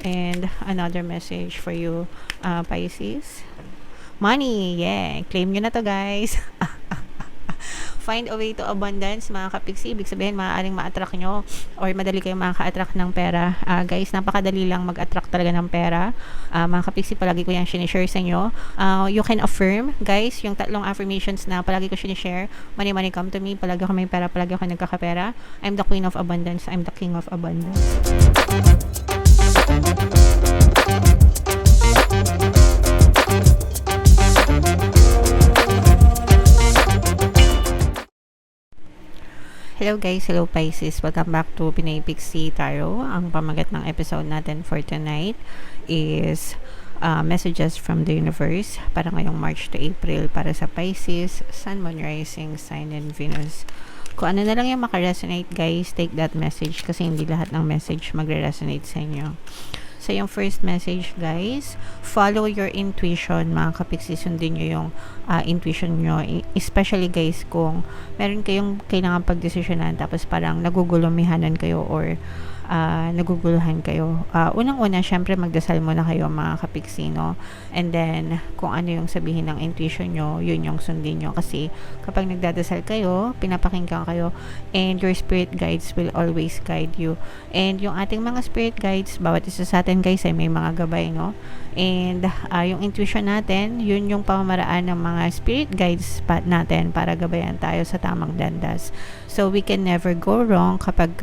And another message for you, Pisces. Money, yeah. Claim nyo na to, guys. Find a way to abundance, mga kapiksi. Ibig sabihin, maaaring ma-attract nyo or madali kayong makaka-attract ng pera. Guys, napakadali lang mag-attract talaga ng pera. Mga kapiksi, palagi ko yan sinishare sa inyo. You can affirm, guys, yung tatlong affirmations na palagi ko sinishare. Money, money come to me. Palagi ako may pera, palagi ako nagkakapera. I'm the queen of abundance. I'm the king of abundance. Hello guys, hello Pisces. Welcome back to Pinay Pixie Tarot. Ang pamagat ng episode natin for tonight is messages from the universe para ngayong March to April para sa Pisces, Sun, Moon, Rising, Sign, and Venus. Kung ano na lang yung makaresonate guys, take that message kasi hindi lahat ng message magre-resonate sa inyo. So, yung first message, guys, follow your intuition, mga kapiksi. Sundin nyo yung intuition nyo. Especially, guys, kung meron kayong kailangan pagdesisyonan tapos parang nagugulumihanan kayo or naguguluhan kayo. Unang-una, syempre, magdasal muna kayo, mga kapiksi, no? And then, kung ano yung sabihin ng intuition nyo, yun yung sundin nyo. Kasi, kapag nagdadasal kayo, pinapakinggan kayo, and your spirit guides will always guide you. And yung ating mga spirit guides, bawat isa sa atin, guys, ay may mga gabay, no? And yung intuition natin, yun yung pamamaraan ng mga spirit guides natin para gabayan tayo sa tamang landas. So, we can never go wrong kapag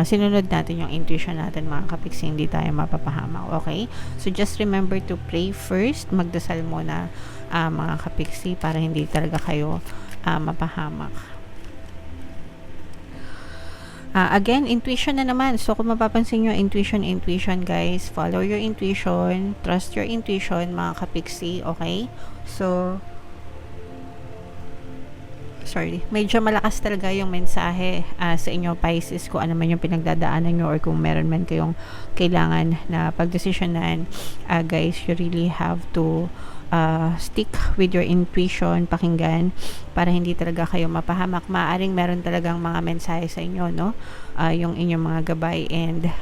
sinunod natin yung intuition natin, mga kapiksi, hindi tayo mapapahamak. Okay? So, just remember to pray first. Magdasal muna, mga kapiksi, para hindi talaga kayo mapahamak. Again, intuition na naman. So, kung mapapansin nyo, intuition, guys. Follow your intuition. Trust your intuition, mga kapiksi. Okay? So, medyo malakas talaga yung mensahe sa inyo, Pisces, kung ano man yung pinagdadaanan nyo or kung meron man kayong kailangan na pagdesisyonan. Guys, you really have to stick with your intuition, pakinggan para hindi talaga kayo mapahamak. Maaring meron talagang mga mensahe sa inyo, no? Yung inyong mga gabay, and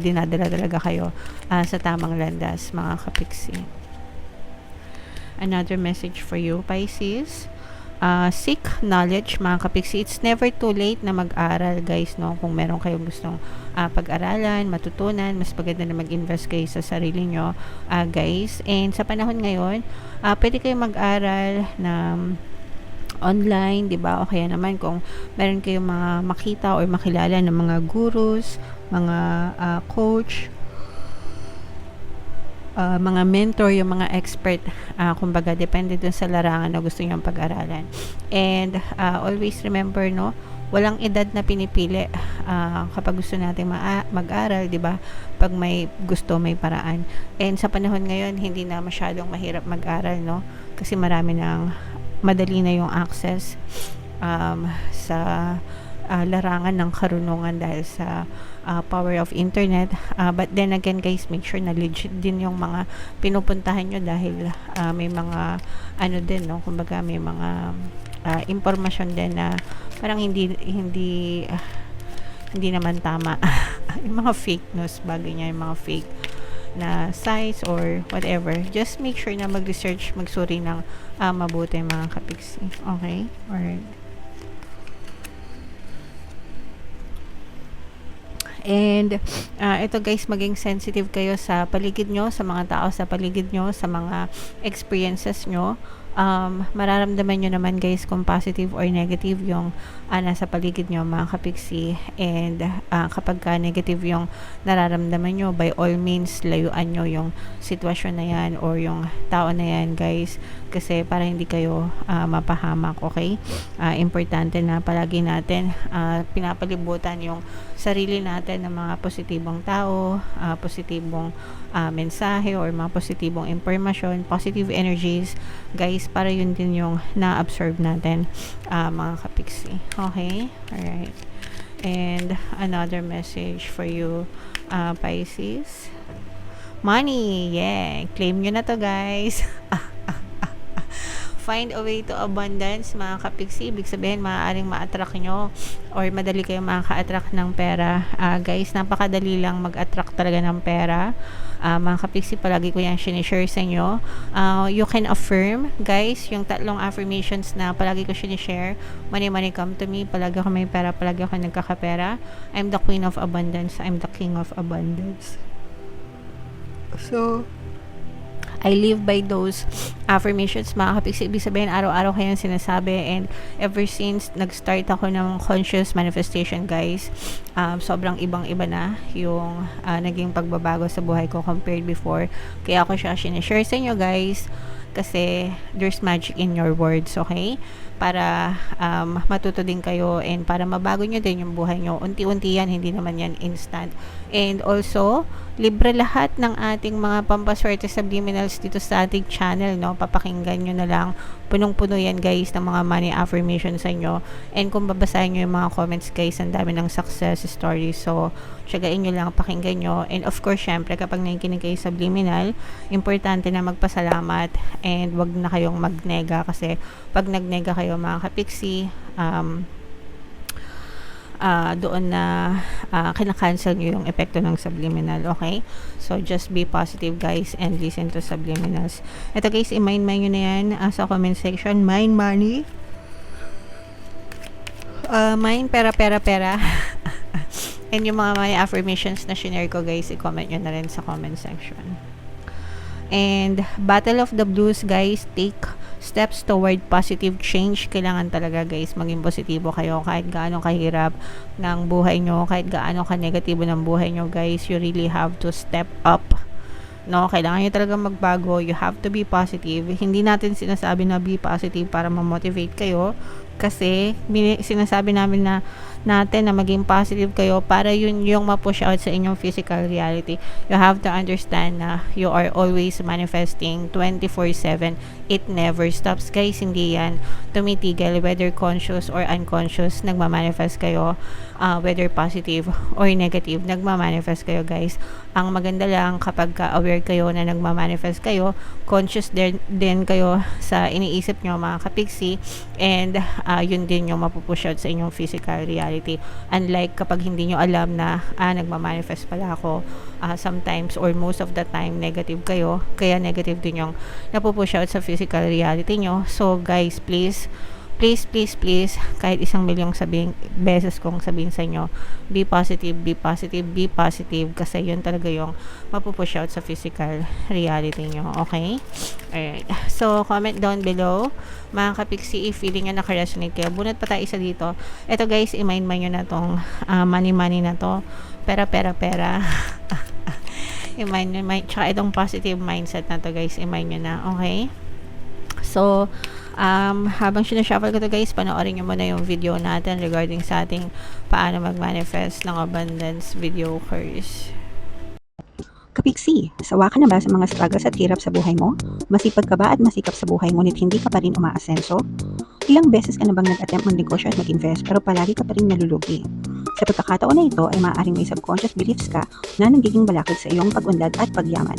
dinadala talaga kayo sa tamang landas, mga kapiksi. Another message for you, Pisces. Seek knowledge, mga kapiksi. It's never too late na mag-aral, guys, no? Kung meron kayong gustong pag-aralan, matutunan, mas maganda na mag-invest kayo sa sarili nyo, guys. And sa panahon ngayon, pwede kayong mag-aral na online, di ba? O kaya naman kung meron kayong mga makita or makilala ng mga gurus, mga coach, mga mentor, yung mga expert, kumbaga depende dun sa larangan na gusto nyo pag-aralan. And always remember, no, walang edad na pinipili kapag gusto nating mag-aral, di ba? Pag may gusto, may paraan. And sa panahon ngayon, hindi na masyadong mahirap mag-aral, no? Kasi madali na yung access sa larangan ng karunungan dahil sa power of internet. But then again, guys, make sure na legit din yung mga pinupuntahan nyo dahil may mga din, no, kumbaga may mga impormasyon din na parang hindi naman tama. Yung mga fake news, bagay niya, yung mga fake na sites or whatever. Just make sure na mag-research, magsuri ng mabuti, mga kapiksi. Okay? Alright. And ito, guys, maging sensitive kayo sa paligid nyo, sa mga tao sa paligid nyo, sa mga experiences nyo. Mararamdaman nyo naman, guys, kung positive or negative yung nasa paligid nyo, mga kapiksi. And kapag negative yung nararamdaman nyo, by all means, layuan nyo yung sitwasyon na yan or yung tao na yan, guys, kasi para hindi kayo mapahamak. Okay? Importante na palagi natin pinapalibutan yung sarili natin ng mga positibong tao, positibong mensahe or mga positibong impormasyon, positive energies, guys, para yun din yung na-absorb natin, mga kapiksi. Okay? Alright. And another message for you, Pisces. Money, yeah. Claim nyo na to, guys. find a way to abundance, mga kapiksi. Ibig sabihin, maaaring ma-attract nyo or madali kayo makaka-attract ng pera. Guys, napakadali lang mag-attract talaga ng pera. Mga kapiksi, palagi ko yan sinishare sa inyo. You can affirm, guys, yung 3 affirmations na palagi ko sinishare. Money, money come to me. Palagi ako may pera, palagi ako nagkakapera. I'm the queen of abundance. I'm the king of abundance. So, I live by those affirmations, mga kapiksi. Ibig sabihin, araw-araw ko yan sinasabi, and ever since nag-start ako ng conscious manifestation, guys, sobrang ibang-iba na yung naging pagbabago sa buhay ko compared before. Kaya ako siya sinishare sa inyo, guys, kasi there's magic in your words, okay? Para matuto din kayo and para mabago nyo din yung buhay nyo. Unti-unti yan, hindi naman yan instant. And also, libre lahat ng ating mga pampaswerte subliminals dito sa ating channel, no? Papakinggan nyo na lang. Punong-puno yan, guys, ng mga money affirmations sa inyo. And kung babasahin nyo yung mga comments, guys, ang dami ng success stories. So, tiyagain nyo lang, pakinggan nyo. And of course, syempre, kapag nakikinig kayo subliminal, importante na magpasalamat and wag na kayong magnega, kasi pag nagnega kayo, mga kapiksi, doon na kinakancel nyo yung epekto ng subliminal, okay? So, just be positive, guys, and listen to subliminals. Ito, guys, i-mind nyo na yan sa comment section. Mind money. Mind pera, pera, pera. And yung mga may affirmations na shinare ko, guys, i-comment nyo na rin sa comment section. And Battle of the Blues, guys, take steps toward positive change. Kailangan talaga, guys, maging positibo kayo kahit gaano kahirap ng buhay nyo, kahit gaano ka-negatibo ng buhay nyo, guys. You really have to step up, no? Kailangan nyo talaga magbago. You have to be positive. Hindi natin sinasabi na be positive para ma-motivate kayo, kasi sinasabi namin na natin na maging positive kayo para yun yung ma-push out sa inyong physical reality. You have to understand na you are always manifesting 24/7. It never stops, guys. Hindi yan tumitigil, whether conscious or unconscious, nagmamanifest kayo, whether positive or negative, nagmamanifest kayo, guys. Ang maganda lang kapag aware kayo na nagmamanifest kayo, conscious din kayo sa iniisip nyo, mga kapiksi, and yun din yung mapupush out sa inyong physical reality. Unlike kapag hindi nyo alam na nagmamanifest pala ako, sometimes or most of the time negative kayo, kaya negative din yung napupush out sa physical reality nyo. So, guys, please, kahit 1,000,000 beses kong sabihin sa inyo, be positive, be positive, be positive, kasi yun talaga yung mapupush out sa physical reality nyo, okay? Alright, so comment down below, mga kapiksi, if feeling nyo nakaresonate kayo. Bunot pa tayo isa dito. Ito, guys, i-mind nyo na tong money na to, pera, i-mind nyo, tsaka itong positive mindset na to, guys, i-mind nyo na, okay? So, habang sinashuffle ko to, guys, panoorin nyo muna yung video natin regarding sa ating paano mag-manifest ng abundance video course. Kapiksi, sawa ka na ba sa mga struggles at hirap sa buhay mo? Masipag ka ba at masikap sa buhay ngunit hindi ka pa rin umaasenso? Ilang beses ka na bang nag-attempt mag-negosyo at mag-invest pero palagi ka pa rin nalulugi? Sa pagkakataon na ito ay maaaring may subconscious beliefs ka na nagiging balakid sa iyong pag-unlad at pagyaman.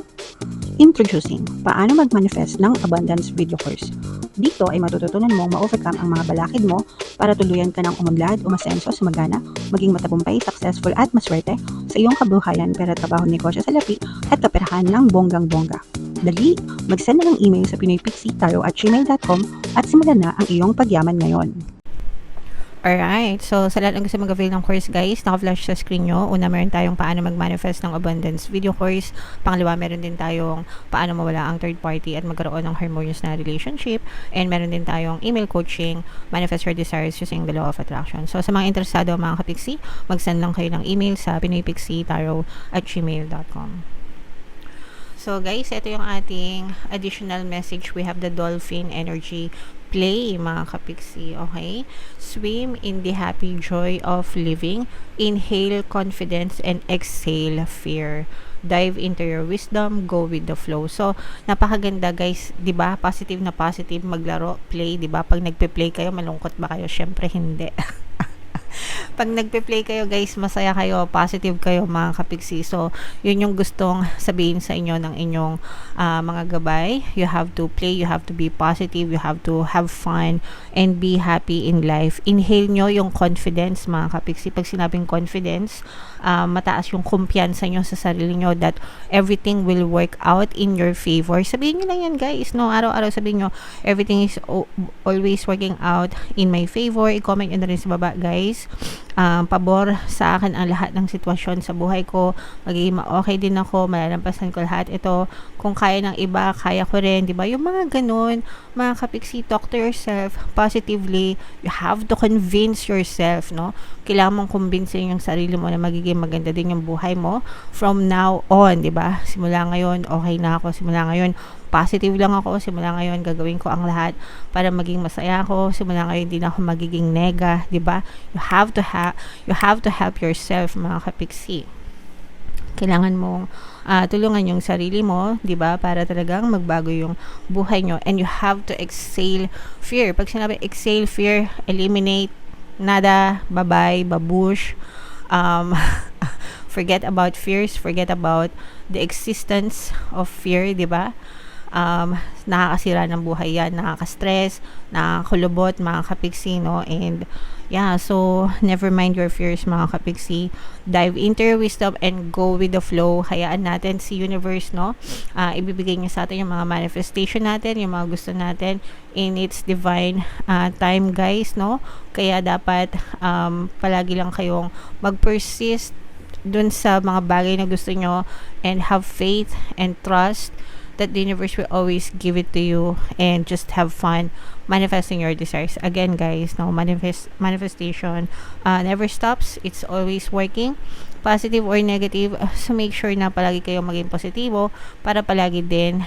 Introducing, paano mag-manifest ng abundance video course. Dito ay matututunan mong ma-overcome ang mga balakid mo para tuluyan ka ng umunlad, umasenso, sumagana, maging matagumpay, successful at maswerte sa iyong kabuhayan, pera, trabaho, negosyo sa lapi at kaperahan ng bonggang-bongga. Dali, mag-send na ng email sa pinoypixie@gmail.com at simulan na ang iyong pagyaman ngayon. Alright, so sa lahat ng gusto mag-avail ng course, guys, naka-flash sa screen nyo. Una, meron tayong paano mag-manifest ng abundance video course. Pangalawa, meron din tayong paano mawala ang third party at magkaroon ng harmonious na relationship. And meron din tayong email coaching, manifest your desires using the law of attraction. So sa mga interesado, mga kapiksi, mag-send lang kayo ng email sa pinoypixie@gmail.com. So guys, ito yung ating additional message. We have the dolphin energy play, mga kapiksi, okay? Swim in the happy joy of living. Inhale confidence and exhale fear. Dive into your wisdom, go with the flow. So, napakaganda, guys, 'di ba? Positive na positive, maglaro, play, 'di ba? Pag nagpe-play kayo, malungkot ba kayo? Syempre hindi. Pag nagpe-play kayo guys, masaya kayo, positive kayo mga kapiksi. So, yun yung gustong sabihin sa inyo ng inyong mga gabay. You have to play, you have to be positive, you have to have fun, and be happy in life. Inhale nyo yung confidence mga kapiksi. Pag sinabing confidence, mataas yung kumpiyansa nyo sa sarili nyo that everything will work out in your favor. Sabihin nyo lang yan guys, no? Araw-araw sabihin nyo, everything is always working out in my favor. I-comment nyo na rin sa baba guys. Pabor sa akin ang lahat ng sitwasyon sa buhay ko. Magiging okay din ako, malalampasan ko lahat ito. Kung kaya ng iba, kaya ko rin, di ba? Yung mga ganun, mga kapiksi, talk to yourself positively. You have to convince yourself, no? Kailangan mong kumbinsin yung sarili mo na magiging maganda din yung buhay mo from now on, di ba? Simula ngayon, okay na ako. Simula ngayon, positive lang ako. Simula ngayon, gagawin ko ang lahat para maging masaya ako. Simula ngayon, hindi na ako magiging nega, di ba? You have to help yourself, mga kapiksi. Kailangan mong tulungan yung sarili mo, di ba? Para talagang magbago yung buhay nyo. And you have to exhale fear. Pag sinabi exhale fear, eliminate, nada, bye-bye, babush, forget about fears, forget about the existence of fear, di ba? Nakakasira ng buhay yan, nakaka-stress, nakakulubot, mga kapiksi, no? And yeah, so never mind your fears, mga kapiksi. Dive into your wisdom and go with the flow. Hayaan natin si universe, no? Ibibigay niya sa atin yung mga manifestation natin, yung mga gusto natin in its divine time, guys, no? Kaya dapat palagi lang kayong mag-persist dun sa mga bagay na gusto nyo and have faith and trust that the universe will always give it to you, and just have fun manifesting your desires. Again guys, no, manifestation never stops. It's always working, positive or negative. So make sure na palagi kayong maging positibo para palagi din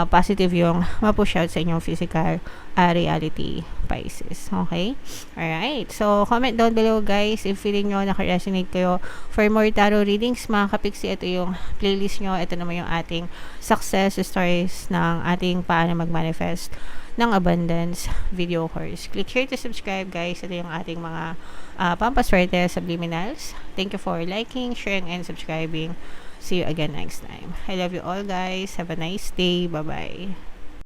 positive yung ma-push out sa inyong physical reality, Pisces. Okay? Alright. So, comment down below guys if feeling nyo naka-resonate kayo for more tarot readings, mga kapiksi. Ito yung playlist nyo. Ito naman yung ating success stories ng ating paano mag-manifest ng abundance video course. Click here to subscribe guys. Ito yung ating mga pampaswerte subliminals. Thank you for liking, sharing, and subscribing. See you again next time. I love you all guys. Have a nice day. Bye-bye.